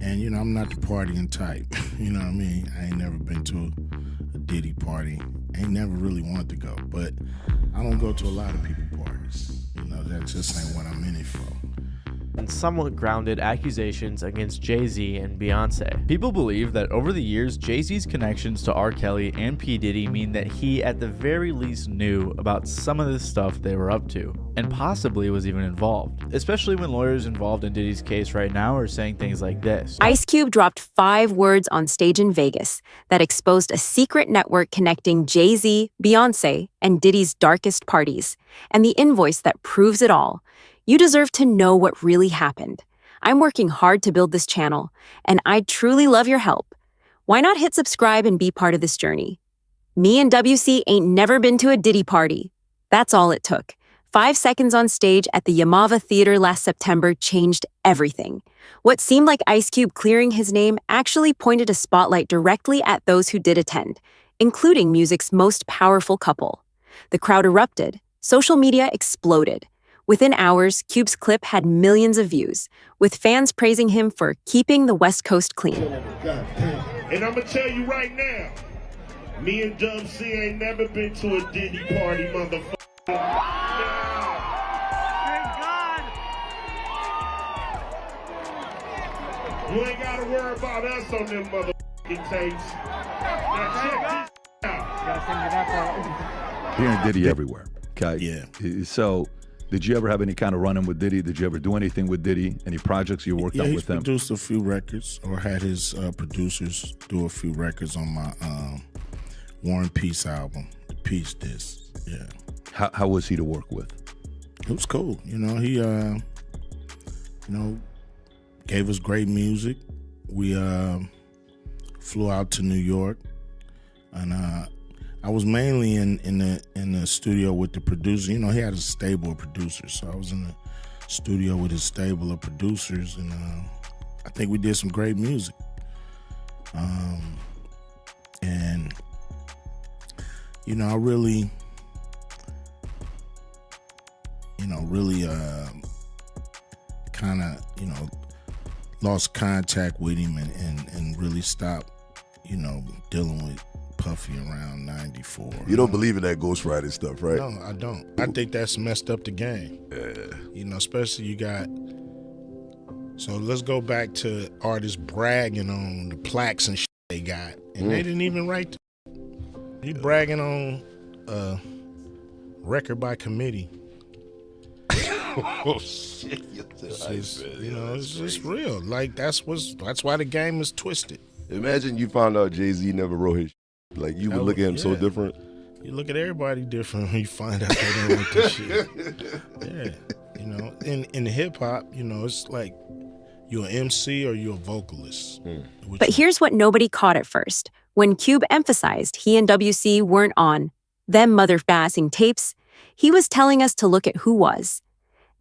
And, you know, I'm not the partying type. You know what I mean? I ain't never been to a Diddy party. I ain't never really wanted to go. But I don't go to a lot of people parties. You know, that just ain't what I'm in it for. And somewhat grounded accusations against Jay-Z and Beyoncé. People believe that over the years, Jay-Z's connections to R. Kelly and P. Diddy mean that he at the very least knew about some of the stuff they were up to, and possibly was even involved, especially when lawyers involved in Diddy's case right now are saying things like this. Ice Cube dropped 5 words on stage in Vegas that exposed a secret network connecting Jay-Z, Beyoncé, and Diddy's darkest parties, and the invoice that proves it all. You deserve to know what really happened. I'm working hard to build this channel, and I'd truly love your help. Why not hit subscribe and be part of this journey? Me and WC ain't never been to a Diddy party. That's all it took. 5 seconds on stage at the Yamava Theater last September changed everything. What seemed like Ice Cube clearing his name actually pointed a spotlight directly at those who did attend, including music's most powerful couple. The crowd erupted. Social media exploded. Within hours, Cube's clip had millions of views, with fans praising him for keeping the West Coast clean. And I'm gonna tell you right now, me and Dub C ain't never been to a Diddy party, motherfucker. Thank God. You ain't gotta worry about us on them motherfucking tapes. Now check this out. Hearing Diddy everywhere. Okay. Yeah. So, did you ever have any kind of run-in with Diddy? Did you ever do anything with Diddy? Any projects you worked on with him? He produced a few records, or had his producers do a few records on my War and Peace album, the Peace Disc. Yeah. How was he to work with? It was cool. You know, he gave us great music. We flew out to New York, and I was mainly in the studio with the producer. You know, he had a stable of producers, so I was in the studio with his stable of producers, and I think we did some great music. And you know, I really kind of, you know, lost contact with him and really stopped, you know, dealing with Puffy around 94. You don't believe in that ghostwriting stuff, right? No, I don't. I think that's messed up the game. Yeah. You know, especially you got, so let's go back to artists bragging on the plaques and shit they got, and they didn't even write you bragging on a record by committee. Oh shit! It's just real. Like that's why the game is twisted. Imagine you found out Jay-Z never wrote his shit. Like you would look at him so different. You look at everybody different when you find out they don't like this shit. Yeah, you know, in hip hop, you know, it's like you're an MC or you're a vocalist. But here's what nobody caught at first. When Cube emphasized he and WC weren't on them mother-bassing tapes, he was telling us to look at who was.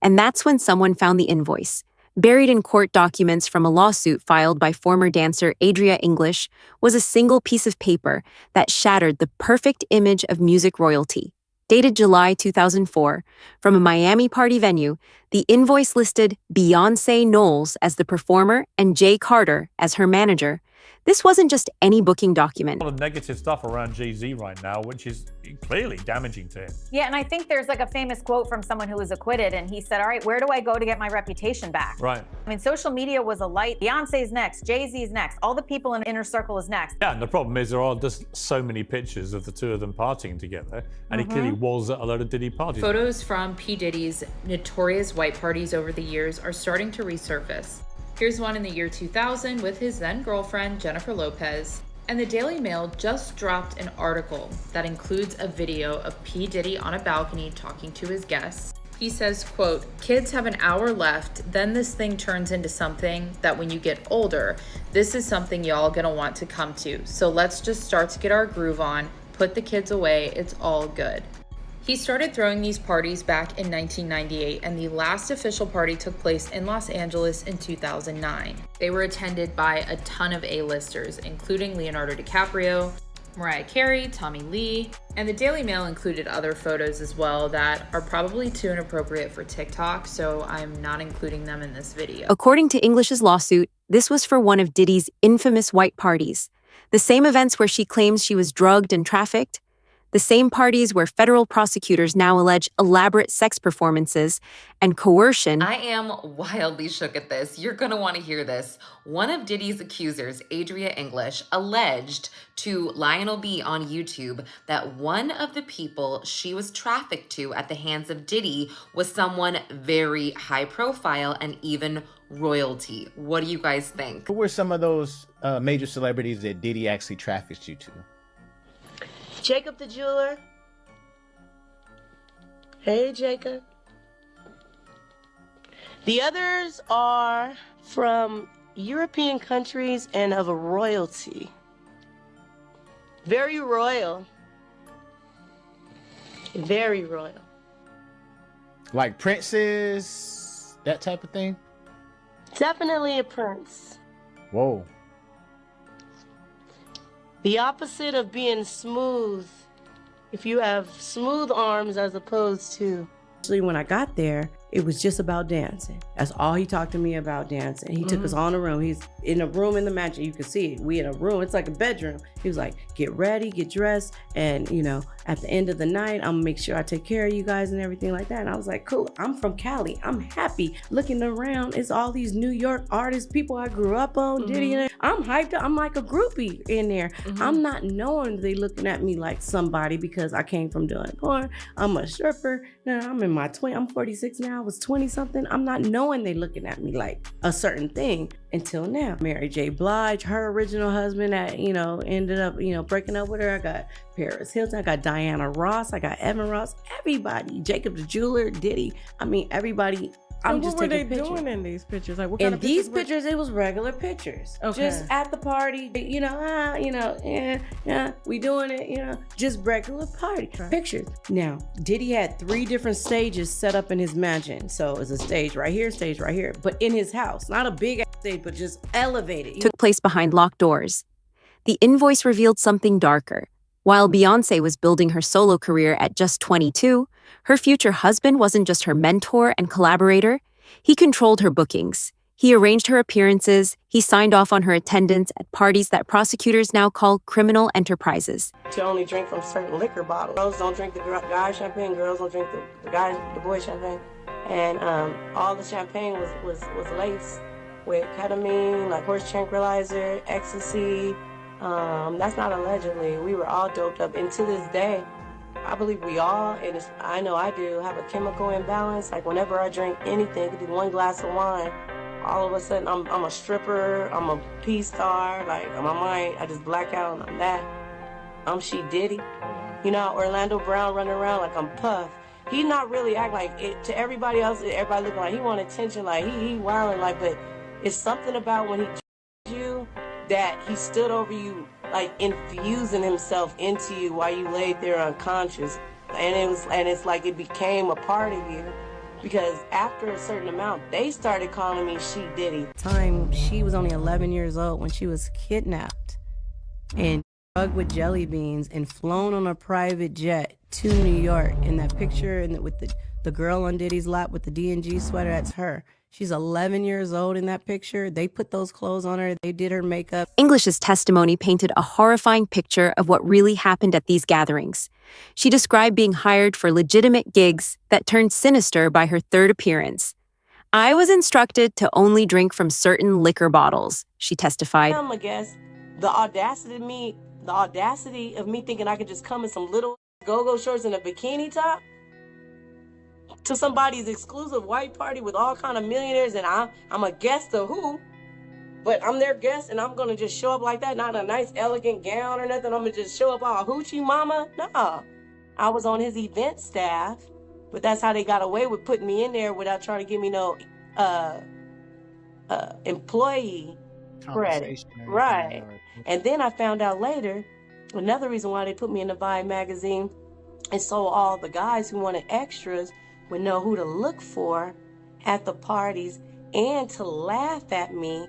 And that's when someone found the invoice. Buried in court documents from a lawsuit filed by former dancer Adria English was a single piece of paper that shattered the perfect image of music royalty. Dated July 2004, from a Miami party venue, the invoice listed Beyoncé Knowles as the performer and Jay Carter as her manager. This wasn't just any booking document. A lot of negative stuff around Jay-Z right now, which is clearly damaging to him. Yeah, and I think there's like a famous quote from someone who was acquitted, and he said, all right, where do I go to get my reputation back? Right. I mean, social media was a light. Beyonce's next, Jay-Z's next, all the people in Inner Circle is next. Yeah, and the problem is there are just so many pictures of the two of them partying together, and he clearly was at a lot of Diddy parties. Photos from P. Diddy's notorious white parties over the years are starting to resurface. Here's one in the year 2000 with his then girlfriend, Jennifer Lopez. And the Daily Mail just dropped an article that includes a video of P. Diddy on a balcony talking to his guests. He says, quote, "Kids have an hour left, then this thing turns into something that when you get older, this is something y'all gonna want to come to. So let's just start to get our groove on, put the kids away, it's all good." He started throwing these parties back in 1998, and the last official party took place in Los Angeles in 2009. They were attended by a ton of A-listers, including Leonardo DiCaprio, Mariah Carey, Tommy Lee, and the Daily Mail included other photos as well that are probably too inappropriate for TikTok, so I'm not including them in this video. According to English's lawsuit, This was for one of Diddy's infamous white parties, the same events where she claims she was drugged and trafficked, the same parties where federal prosecutors now allege elaborate sex performances and coercion. I am wildly shook at this. You're going to want to hear this. One of Diddy's accusers, Adria English, alleged to Lionel B on YouTube that one of the people she was trafficked to at the hands of Diddy was someone very high profile and even royalty. What do you guys think? Who were some of those major celebrities that Diddy actually trafficked you to? Jacob the jeweler. Hey, Jacob. The others are from European countries and of a royalty. Very royal. Very royal. Like princes, that type of thing? Definitely a prince. Whoa. The opposite of being smooth. If you have smooth arms as opposed to... Actually, when I got there, it was just about dancing. That's all he talked to me about, dancing. He took us all in a room. He's in a room in the mansion. You can see it. We in a room. It's like a bedroom. He was like, get ready, get dressed. And, you know, at the end of the night, I'm gonna make sure I take care of you guys and everything like that. And I was like, cool. I'm from Cali. I'm happy. Looking around, it's all these New York artists, people I grew up on, Diddy. And I'm hyped up. I'm like a groupie in there. I'm not knowing they looking at me like somebody because I came from doing porn. I'm a stripper. Now I'm in my 20s. I'm 46 now. I was 20 something. I'm not knowing they looking at me like a certain thing until now. Mary J. Blige, her original husband that, you know, ended up, you know, breaking up with her. I got Paris Hilton. I got Diana Ross. I got Evan Ross. Everybody. Jacob the jeweler, Diddy. I mean, everybody. I'm just taking pictures. What were they doing in these pictures? Like, what kind of these pictures? pictures, it was regular pictures. Okay. Just at the party, you know, we doing it, you know, just regular party pictures. Now, Diddy had 3 different stages set up in his mansion. So it's a stage right here, but in his house. Not a big stage, but just elevated. Took place behind locked doors. The invoice revealed something darker. While Beyoncé was building her solo career at just 22, her future husband wasn't just her mentor and collaborator. He controlled her bookings. He arranged her appearances. He signed off on her attendance at parties that prosecutors now call criminal enterprises. To only drink from certain liquor bottles. Girls don't drink the guy champagne. Girls don't drink the boy champagne. And all the champagne was laced with ketamine, like horse tranquilizer, ecstasy. That's not allegedly. We were all doped up. And to this day, I believe we all, and I know I do, have a chemical imbalance. Like whenever I drink anything, it could be 1 glass of wine, all of a sudden I'm a stripper, I'm a P-star, like my mind, I just black out and I'm that. I'm She Diddy. You know, Orlando Brown running around like I'm Puff. He not really act like it to everybody else. Everybody looking like he want attention, like he wilding, like, but it's something about when he you that he stood over you, like infusing himself into you while you laid there unconscious, and it's like it became a part of you, because after a certain amount, they started calling me She Diddy. Time she was only 11 years old when she was kidnapped and drugged with jelly beans and flown on a private jet to New York. In that picture, and with the girl on Diddy's lap with the D&G sweater, that's her. She's 11 years old in that picture. They put those clothes on her. They did her makeup. English's testimony painted a horrifying picture of what really happened at these gatherings. She described being hired for legitimate gigs that turned sinister by her 3rd appearance. I was instructed to only drink from certain liquor bottles, she testified. I guess the audacity of me thinking I could just come in some little go-go shorts and a bikini top to somebody's exclusive white party with all kind of millionaires, and I'm a guest of who, but I'm their guest, and I'm gonna just show up like that, not a nice elegant gown or nothing. I'm gonna just show up all hoochie mama. No, I was on his event staff, but that's how they got away with putting me in there without trying to give me no employee credit, right? And then I found out later, another reason why they put me in the Vibe magazine, and so all the guys who wanted extras would know who to look for at the parties and to laugh at me,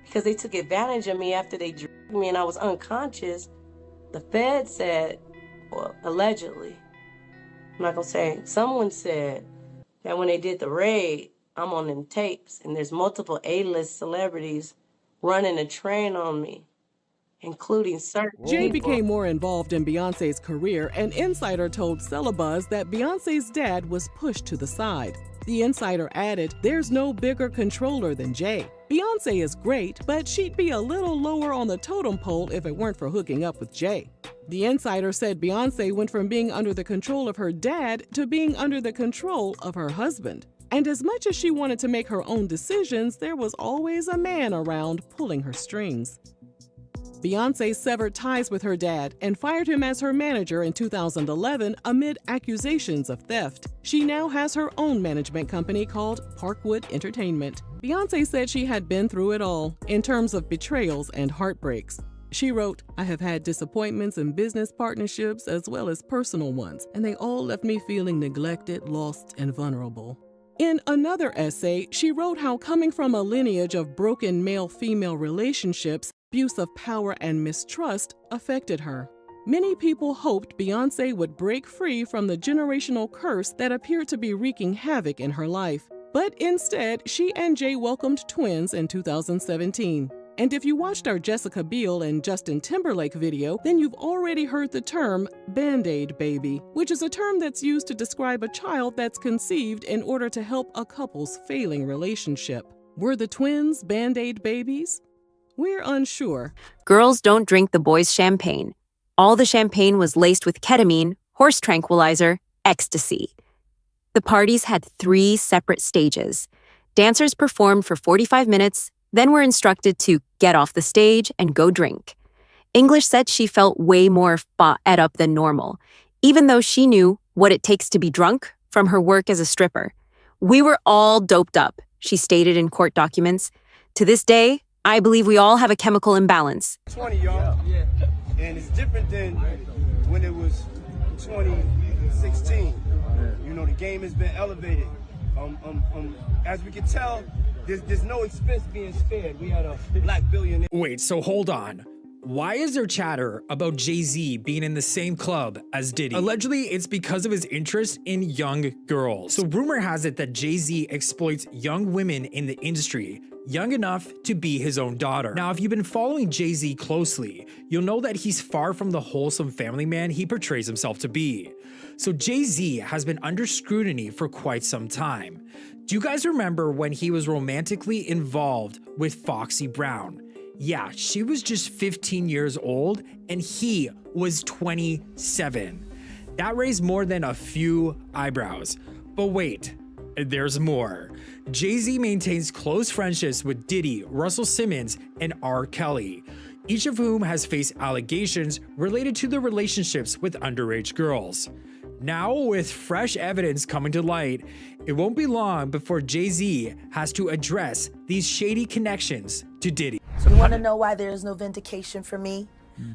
because they took advantage of me after they drugged me and I was unconscious. The Fed said, well, allegedly, I'm not gonna say, someone said that when they did the raid, I'm on them tapes and there's multiple A-list celebrities running a train on me, including certain Jay people. became more involved in Beyoncé's career. An insider told Celebuzz that Beyoncé's dad was pushed to the side. The insider added, "There's no bigger controller than Jay. Beyoncé is great, but she'd be a little lower on the totem pole if it weren't for hooking up with Jay." The insider said Beyoncé went from being under the control of her dad to being under the control of her husband. And as much as she wanted to make her own decisions, there was always a man around pulling her strings. Beyoncé severed ties with her dad and fired him as her manager in 2011 amid accusations of theft. She now has her own management company called Parkwood Entertainment. Beyoncé said she had been through it all in terms of betrayals and heartbreaks. She wrote, "I have had disappointments in business partnerships as well as personal ones, and they all left me feeling neglected, lost, and vulnerable." In another essay, she wrote how coming from a lineage of broken male-female relationships, abuse of power and mistrust affected her. Many people hoped Beyoncé would break free from the generational curse that appeared to be wreaking havoc in her life. But instead, she and Jay welcomed twins in 2017. And if you watched our Jessica Biel and Justin Timberlake video, then you've already heard the term Band-Aid baby, which is a term that's used to describe a child that's conceived in order to help a couple's failing relationship. Were the twins Band-Aid babies? We're unsure. Girls don't drink the boys' champagne. All the champagne was laced with ketamine, horse tranquilizer, ecstasy. The parties had 3 separate stages. Dancers performed for 45 minutes, then were instructed to get off the stage and go drink. English said she felt way more ed up than normal, even though she knew what it takes to be drunk from her work as a stripper. "We were all doped up," she stated in court documents. "To this day, I believe we all have a chemical imbalance." 20, y'all. Yeah. And it's different than when it was 2016. You know, the game has been elevated. As we can tell, there's no expense being spared. We had a black billionaire. Wait, so hold on. Why is there chatter about Jay-Z being in the same club as Diddy? Allegedly, it's because of his interest in young girls. So rumor has it that Jay-Z exploits young women in the industry, young enough to be his own daughter. Now, if you've been following Jay-Z closely, you'll know that he's far from the wholesome family man he portrays himself to be. So Jay-Z has been under scrutiny for quite some time. Do you guys remember when he was romantically involved with Foxy Brown? Yeah, she was just 15 years old and he was 27. That raised more than a few eyebrows. But wait, there's more. Jay-Z maintains close friendships with Diddy, Russell Simmons, and R. Kelly, each of whom has faced allegations related to their relationships with underage girls. Now, with fresh evidence coming to light, it won't be long before Jay-Z has to address these shady connections to Diddy. You want to know why there is no vindication for me?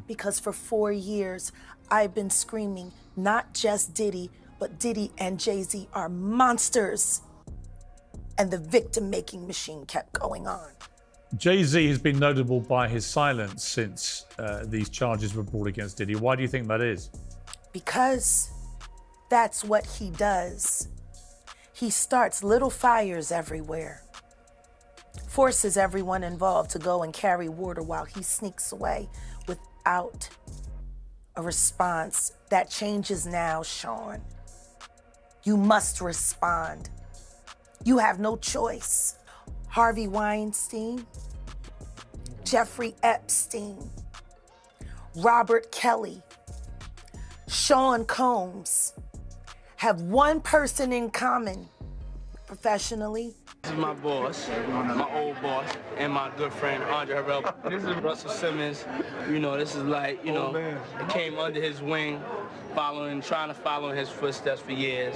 Because for 4 years, I've been screaming, not just Diddy, but Diddy and Jay-Z are monsters. And the victim-making machine kept going on. Jay-Z has been notable by his silence since these charges were brought against Diddy. Why do you think that is? Because that's what he does. He starts little fires everywhere, forces everyone involved to go and carry water while he sneaks away without a response. That changes now, Sean. You must respond. You have no choice. Harvey Weinstein, Jeffrey Epstein, Robert Kelly, Sean Combs have one person in common professionally. This is my boss, my old boss, and my good friend, Andre Harrell. This is Russell Simmons. You know, this is like, it came under his wing, trying to follow in his footsteps for years.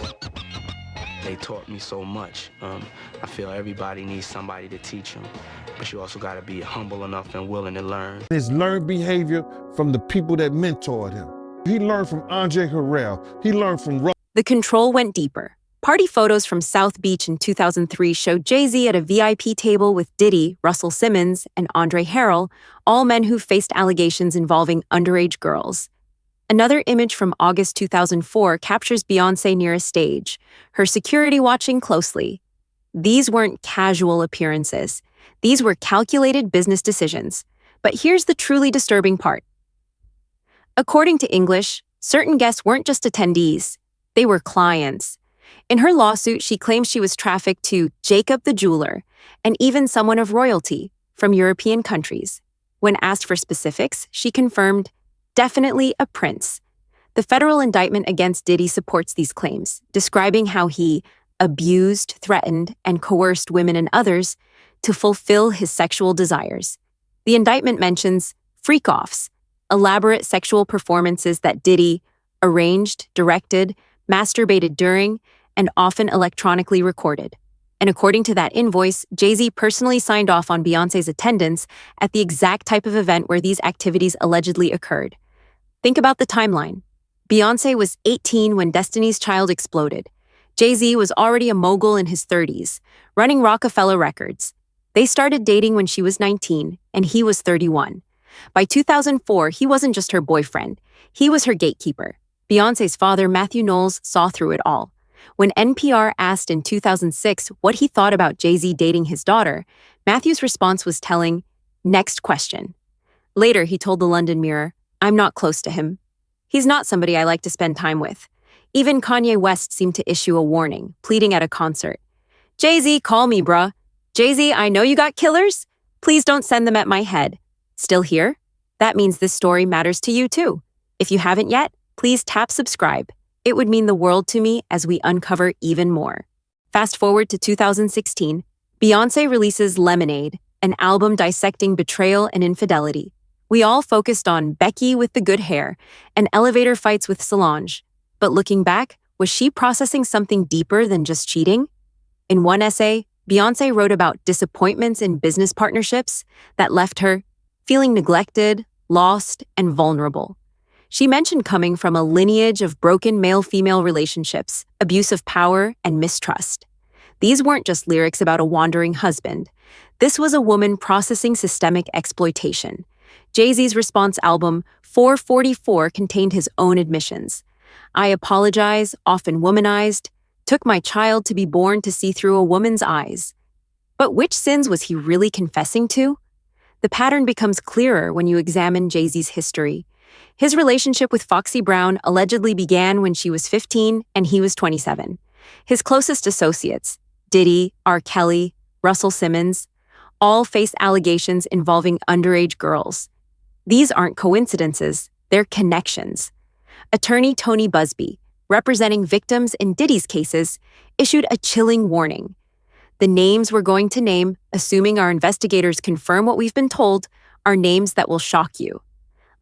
They taught me so much. I feel everybody needs somebody to teach them, but you also gotta be humble enough and willing to learn. His learned behavior from the people that mentored him. He learned from Andre Harrell. He learned from The control went deeper. Party photos from South Beach in 2003 showed Jay-Z at a VIP table with Diddy, Russell Simmons, and Andre Harrell, all men who faced allegations involving underage girls. Another image from August 2004 captures Beyoncé near a stage, her security watching closely. these weren't casual appearances. These were calculated business decisions. But here's the truly disturbing part. According to English, certain guests weren't just attendees. They were clients. In her lawsuit, she claims she was trafficked to Jacob the jeweler and even someone of royalty from European countries. When asked for specifics, she confirmed, definitely a prince. The federal indictment against Diddy supports these claims, describing how he abused, threatened, and coerced women and others to fulfill his sexual desires. The indictment mentions freak-offs, elaborate sexual performances that Diddy arranged, directed, masturbated during, and often electronically recorded. And according to that invoice, Jay-Z personally signed off on Beyoncé's attendance at the exact type of event where these activities allegedly occurred. Think about the timeline. Beyoncé was 18 when Destiny's Child exploded. Jay-Z was already a mogul in his 30s, running Rockefeller Records. They started dating when she was 19, and he was 31. By 2004, he wasn't just her boyfriend. He was her gatekeeper. Beyoncé's father, Matthew Knowles, saw through it all. When NPR asked in 2006 what he thought about Jay-Z dating his daughter, Matthew's response was telling, "Next question." Later, he told the London Mirror, "I'm not close to him. He's not somebody I like to spend time with." Even Kanye West seemed to issue a warning, pleading at a concert. "Jay-Z, call me, bruh. Jay-Z, I know you got killers. Please don't send them at my head." Still here? That means this story matters to you too. If you haven't yet, please tap subscribe. It would mean the world to me as we uncover even more. Fast forward to 2016, Beyoncé releases Lemonade, an album dissecting betrayal and infidelity. We all focused on Becky with the good hair and elevator fights with Solange. But looking back, was she processing something deeper than just cheating? In one essay, Beyoncé wrote about disappointments in business partnerships that left her feeling neglected, lost, and vulnerable. She mentioned coming from a lineage of broken male-female relationships, abuse of power, and mistrust. These weren't just lyrics about a wandering husband. This was a woman processing systemic exploitation. Jay-Z's response album, 444, contained his own admissions. "I apologize, often womanized, took my child to be born to see through a woman's eyes." But which sins was he really confessing to? The pattern becomes clearer when you examine Jay-Z's history. His relationship with Foxy Brown allegedly began when she was 15 and he was 27. His closest associates, Diddy, R. Kelly, Russell Simmons, all face allegations involving underage girls. These aren't coincidences, they're connections. Attorney Tony Busby, representing victims in Diddy's cases, issued a chilling warning. The names we're going to name, assuming our investigators confirm what we've been told, are names that will shock you.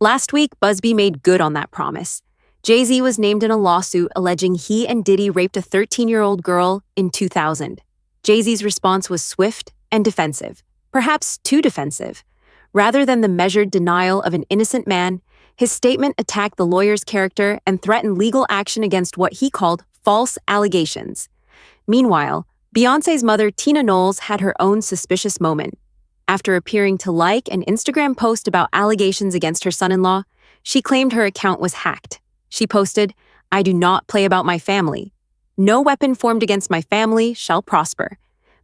Last week, Busby made good on that promise. Jay-Z was named in a lawsuit alleging he and Diddy raped a 13-year-old girl in 2000. Jay-Z's response was swift and defensive, perhaps too defensive. Rather than the measured denial of an innocent man, his statement attacked the lawyer's character and threatened legal action against what he called false allegations. Meanwhile, Beyoncé's mother, Tina Knowles, had her own suspicious moment. After appearing to like an Instagram post about allegations against her son-in-law, she claimed her account was hacked. She posted, "I do not play about my family. No weapon formed against my family shall prosper.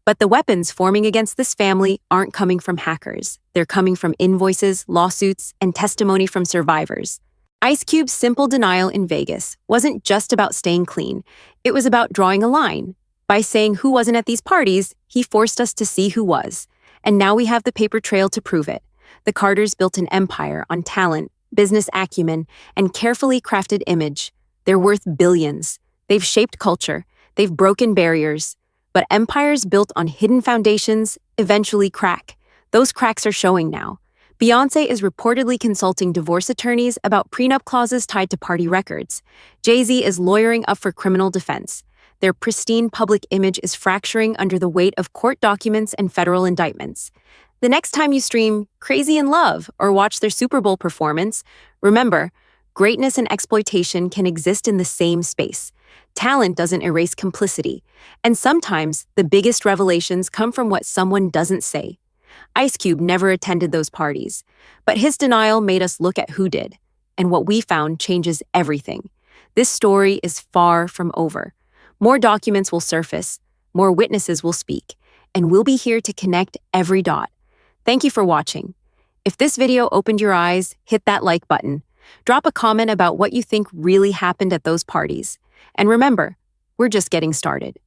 But the weapons forming against this family aren't coming from hackers. They're coming from invoices, lawsuits, and testimony from survivors." Ice Cube's simple denial in Vegas wasn't just about staying clean. It was about drawing a line. By saying who wasn't at these parties, he forced us to see who was. And now we have the paper trail to prove it. The Carters built an empire on talent, business acumen, and carefully crafted image. They're worth billions. They've shaped culture. They've broken barriers. But empires built on hidden foundations eventually crack. Those cracks are showing now. Beyoncé is reportedly consulting divorce attorneys about prenup clauses tied to party records. Jay-Z is lawyering up for criminal defense. Their pristine public image is fracturing under the weight of court documents and federal indictments. The next time you stream Crazy in Love or watch their Super Bowl performance, remember, greatness and exploitation can exist in the same space. Talent doesn't erase complicity. And sometimes the biggest revelations come from what someone doesn't say. Ice Cube never attended those parties, but his denial made us look at who did. And what we found changes everything. This story is far from over. More documents will surface, more witnesses will speak, and we'll be here to connect every dot. Thank you for watching. If this video opened your eyes, hit that like button. Drop a comment about what you think really happened at those parties. And remember, we're just getting started.